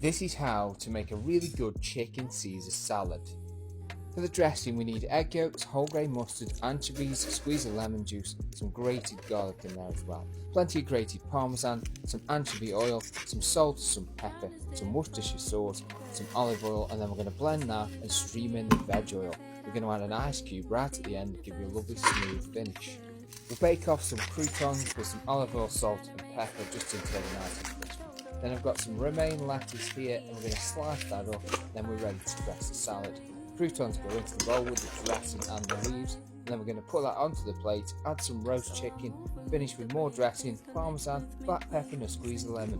This is how to make a really good chicken Caesar salad. For the dressing we need egg yolks, whole grain mustard, anchovies, a squeeze of lemon juice, some grated garlic in there as well, plenty of grated Parmesan, some anchovy oil, some salt, some pepper, some Worcestershire sauce, some olive oil, and then we're going to blend that and stream in the veg oil. We're going to add an ice cube right at the end to give you a lovely smooth finish. We'll bake off some croutons with some olive oil, salt and pepper just until they're nice and crispy. Then I've got some romaine lettuce here and we're going to slice that up, then we're ready to dress the salad. Croutons go into the bowl with the dressing and the leaves, and then we're going to put that onto the plate, add some roast chicken, finish with more dressing, Parmesan, black pepper and a squeeze of lemon.